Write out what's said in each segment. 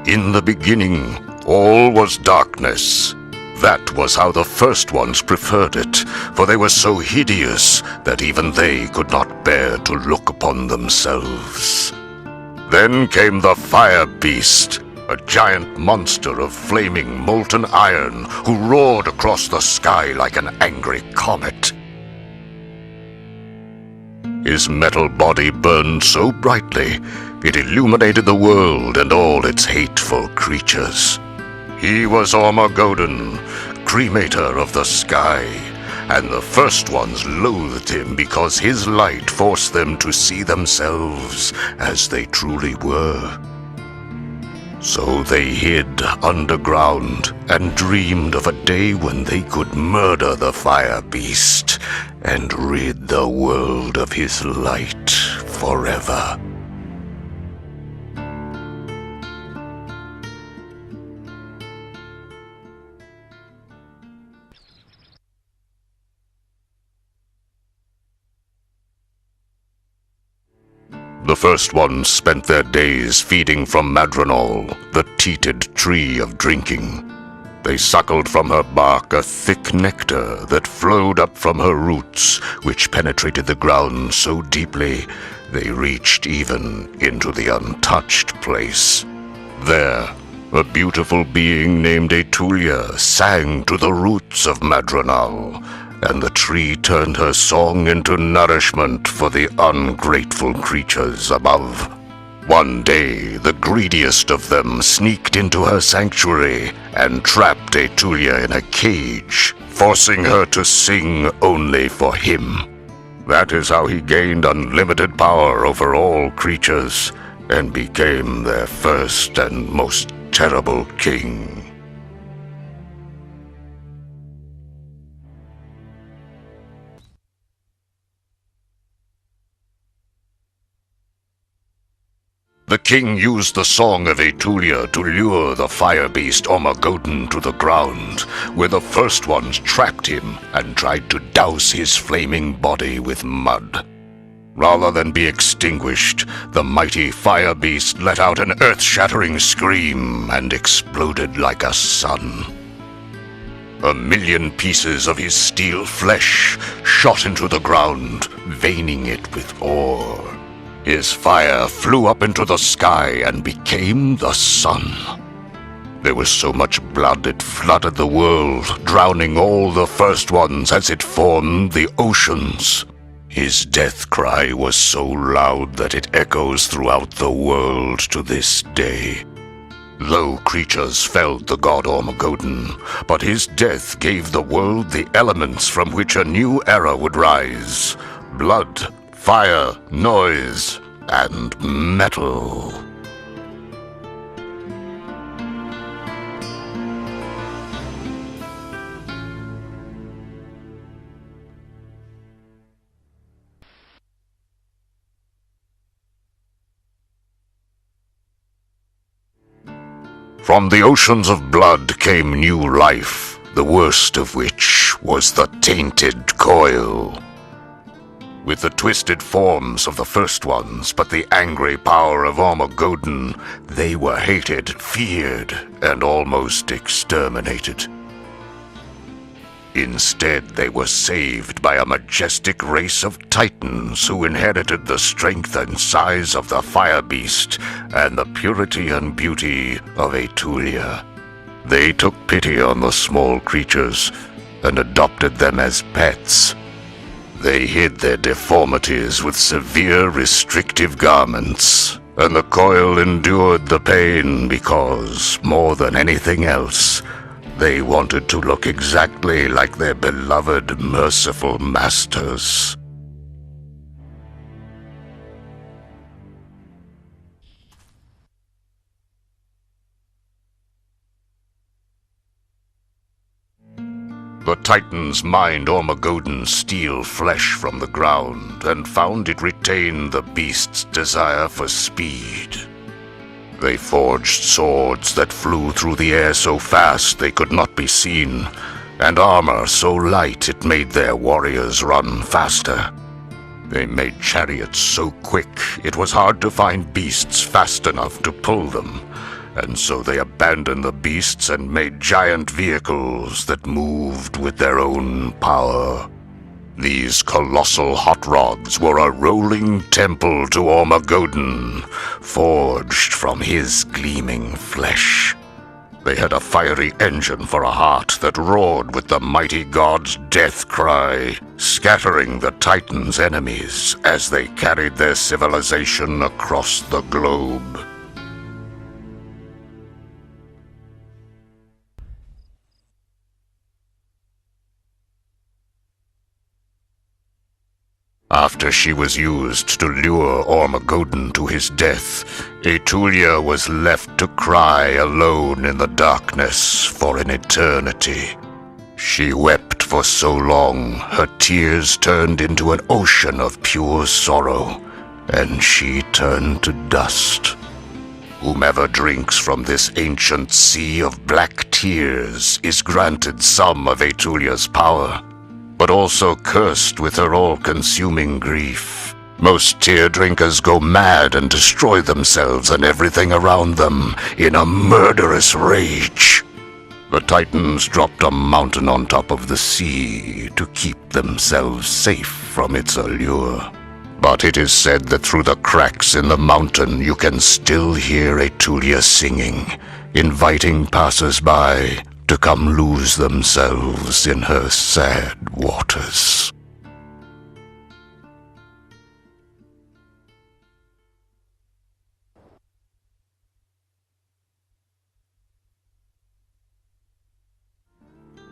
In the beginning, all was darkness. That was how the first ones preferred it, for they were so hideous that even they could not bear to look upon themselves. Then came the Firebeast, a giant monster of flaming molten iron who roared across the sky like an angry comet. His metal body burned so brightly, it illuminated the world and all its hateful creatures. He was Armageddon, cremator of the sky, and the first ones loathed him because his light forced them to see themselves as they truly were. So they hid underground and dreamed of a day when they could murder the Firebeast and rid the world of his light forever. The first ones spent their days feeding from Madronal, the teated tree of drinking. They suckled from her bark a thick nectar that flowed up from her roots, which penetrated the ground so deeply they reached even into the untouched place. There, a beautiful being named Etulia sang to the roots of Madronal, and the tree turned her song into nourishment for the ungrateful creatures above. One day, the greediest of them sneaked into her sanctuary and trapped Etulia in a cage, forcing her to sing only for him. That is how he gained unlimited power over all creatures and became their first and most terrible king. The king used the song of Etulia to lure the Firebeast Armageddon to the ground, where the first ones trapped him and tried to douse his flaming body with mud. Rather than be extinguished, the mighty Firebeast let out an earth-shattering scream and exploded like a sun. 1,000,000 pieces of his steel flesh shot into the ground, veining it with ore. His fire flew up into the sky and became the sun. There was so much blood it flooded the world, drowning all the first ones as it formed the oceans. His death cry was so loud that it echoes throughout the world to this day. Low creatures felled the god Armageddon, but his death gave the world the elements from which a new era would rise: blood, fire, noise, and metal. From the oceans of blood came new life, the worst of which was the tainted coil. With the twisted forms of the first ones, but the angry power of Armageddon, they were hated, feared, and almost exterminated. Instead, they were saved by a majestic race of titans who inherited the strength and size of the Firebeast and the purity and beauty of Etulia. They took pity on the small creatures and adopted them as pets. They hid their deformities with severe restrictive garments, and the coil endured the pain because, more than anything else, they wanted to look exactly like their beloved, merciful masters. The Titans mined Armageddon's steel flesh from the ground and found it retained the beast's desire for speed. They forged swords that flew through the air so fast they could not be seen, and armor so light it made their warriors run faster. They made chariots so quick it was hard to find beasts fast enough to pull them, and so they abandoned the beasts and made giant vehicles that moved with their own power. These colossal hot rods were a rolling temple to Ormagodon, forged from his gleaming flesh. They had a fiery engine for a heart that roared with the mighty god's death cry, scattering the Titans' enemies as they carried their civilization across the globe. After she was used to lure Ormagodon to his death, Aetulia was left to cry alone in the darkness for an eternity. She wept for so long, her tears turned into an ocean of pure sorrow, and she turned to dust. Whomever drinks from this ancient sea of black tears is granted some of Aetulia's power, but also cursed with her all-consuming grief. Most tear drinkers go mad and destroy themselves and everything around them in a murderous rage. The Titans dropped a mountain on top of the sea to keep themselves safe from its allure. But it is said that through the cracks in the mountain you can still hear Aetulia singing, inviting passers-by to come lose themselves in her sad waters.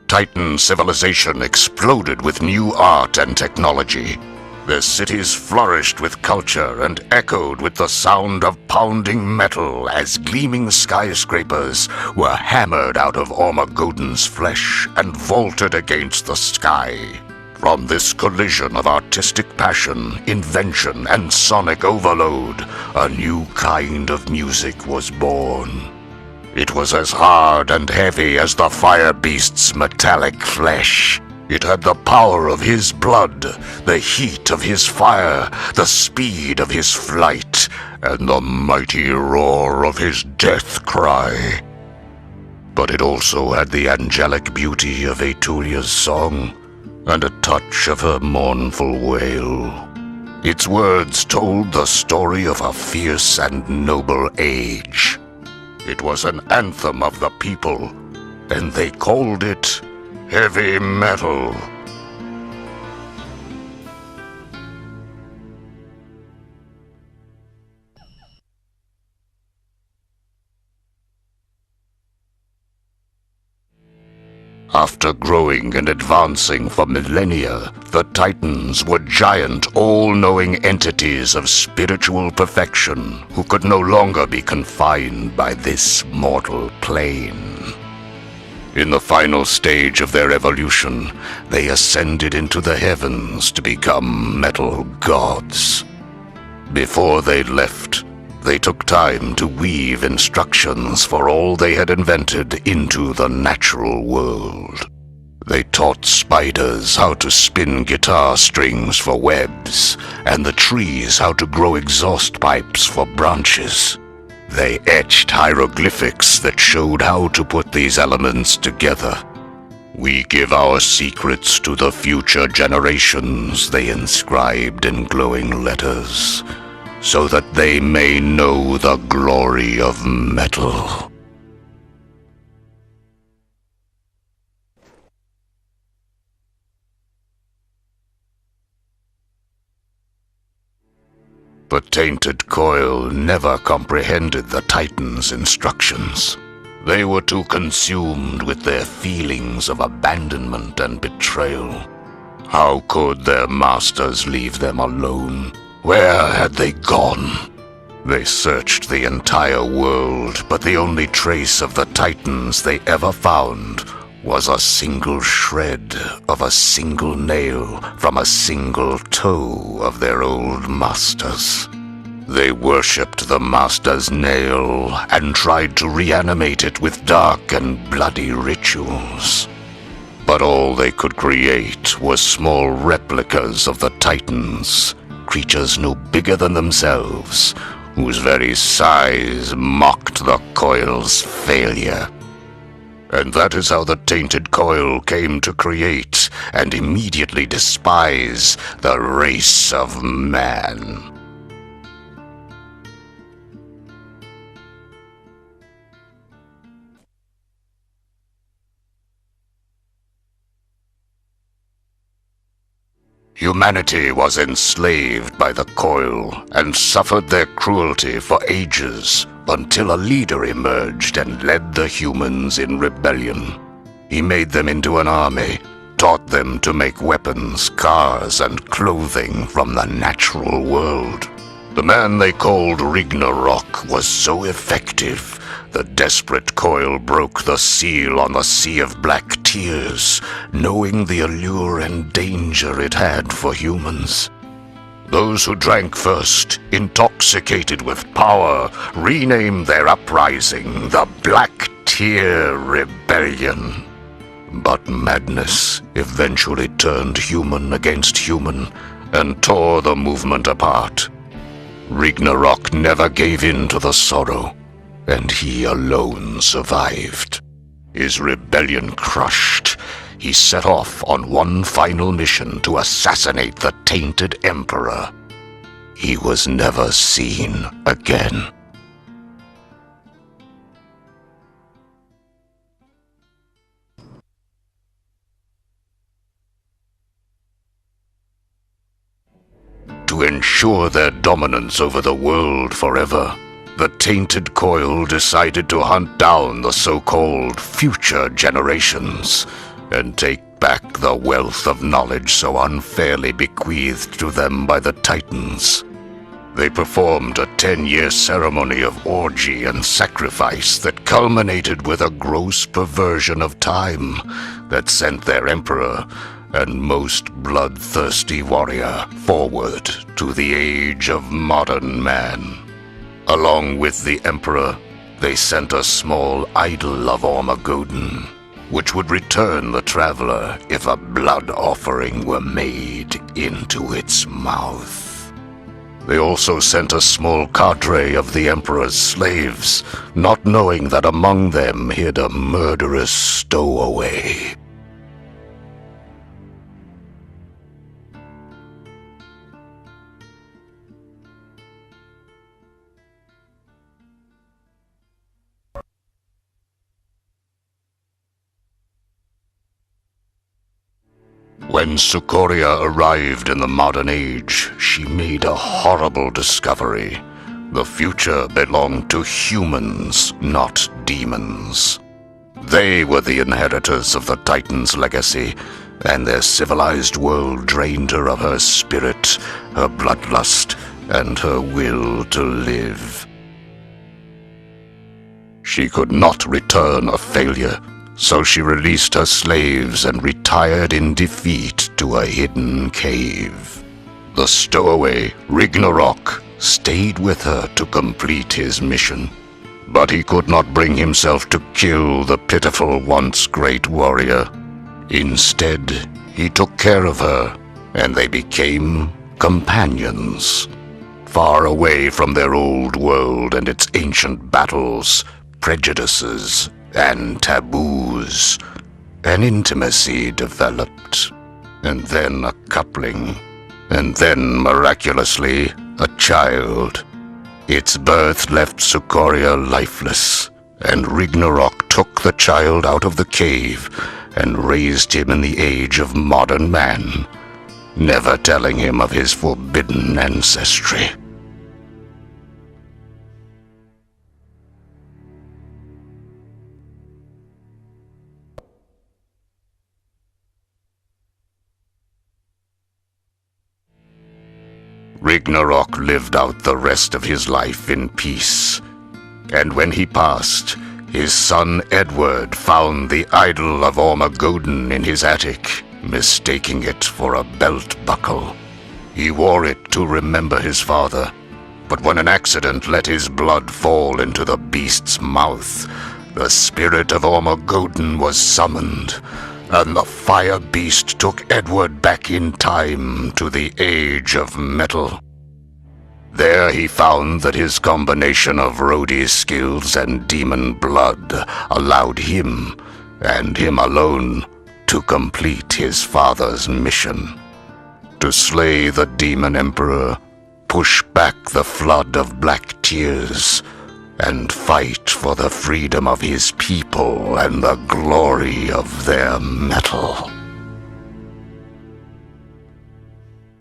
Titan civilization exploded with new art and technology. Their cities flourished with culture and echoed with the sound of pounding metal as gleaming skyscrapers were hammered out of Ormagodon's flesh and vaulted against the sky. From this collision of artistic passion, invention, and sonic overload, a new kind of music was born. It was as hard and heavy as the Firebeast's metallic flesh. It had the power of his blood, the heat of his fire, the speed of his flight, and the mighty roar of his death cry. But it also had the angelic beauty of Aetulia's song, and a touch of her mournful wail. Its words told the story of a fierce and noble age. It was an anthem of the people, and they called it heavy metal. After growing and advancing for millennia, the Titans were giant, all-knowing entities of spiritual perfection who could no longer be confined by this mortal plane. In the final stage of their evolution, they ascended into the heavens to become metal gods. Before they left, they took time to weave instructions for all they had invented into the natural world. They taught spiders how to spin guitar strings for webs, and the trees how to grow exhaust pipes for branches. They etched hieroglyphics that showed how to put these elements together. We give our secrets to the future generations, they inscribed in glowing letters, so that they may know the glory of metal. The tainted coil never comprehended the Titans' instructions. They were too consumed with their feelings of abandonment and betrayal. How could their masters leave them alone? Where had they gone? They searched the entire world, but the only trace of the Titans they ever found was a single shred of a single nail from a single toe of their old masters. They worshipped the master's nail and tried to reanimate it with dark and bloody rituals. But all they could create was small replicas of the Titans, creatures no bigger than themselves, whose very size mocked the coil's failure. And that is how the tainted coil came to create and immediately despise the race of man. Humanity was enslaved by the coil and suffered their cruelty for ages until a leader emerged and led the humans in rebellion. He made them into an army, taught them to make weapons, cars, and clothing from the natural world. The man they called Ragnarok was so effective, the desperate coil broke the seal on the sea of black tears, knowing the allure and danger it had for humans. Those who drank first, intoxicated with power, renamed their uprising the Black Tear Rebellion. But madness eventually turned human against human and tore the movement apart. Ragnarok never gave in to the sorrow, and he alone survived. His rebellion crushed, he set off on one final mission to assassinate the tainted emperor. He was never seen again. To ensure their dominance over the world forever, the tainted coil decided to hunt down the so-called future generations and take back the wealth of knowledge so unfairly bequeathed to them by the Titans. They performed a 10-year ceremony of orgy and sacrifice that culminated with a gross perversion of time that sent their emperor and most bloodthirsty warrior forward to the age of modern man. Along with the emperor, they sent a small idol of Ormagoden, which would return the traveler if a blood offering were made into its mouth. They also sent a small cadre of the emperor's slaves, not knowing that among them hid a murderous stowaway. When Sukoria arrived in the modern age, she made a horrible discovery. The future belonged to humans, not demons. They were the inheritors of the Titan's legacy, and their civilized world drained her of her spirit, her bloodlust, and her will to live. She could not return a failure, so she released her slaves and retired in defeat to a hidden cave. The stowaway, Ragnarok, stayed with her to complete his mission, but he could not bring himself to kill the pitiful once great warrior. Instead, he took care of her, and they became companions. Far away from their old world and its ancient battles, prejudices, and taboos, an intimacy developed, and then a coupling, and then, miraculously, a child. Its birth left Sukoria lifeless, and Ragnarok took the child out of the cave and raised him in the age of modern man, never telling him of his forbidden ancestry. Ragnarok lived out the rest of his life in peace, and when he passed, his son Edward found the idol of Ormagoden in his attic, mistaking it for a belt buckle. He wore it to remember his father, but when an accident let his blood fall into the beast's mouth, the spirit of Ormagoden was summoned, and the Firebeast took Edward back in time to the Age of Metal. There he found that his combination of roadie skills and demon blood allowed him, and him alone, to complete his father's mission. To slay the demon emperor, push back the flood of black tears, and fight for the freedom of his people and the glory of their metal.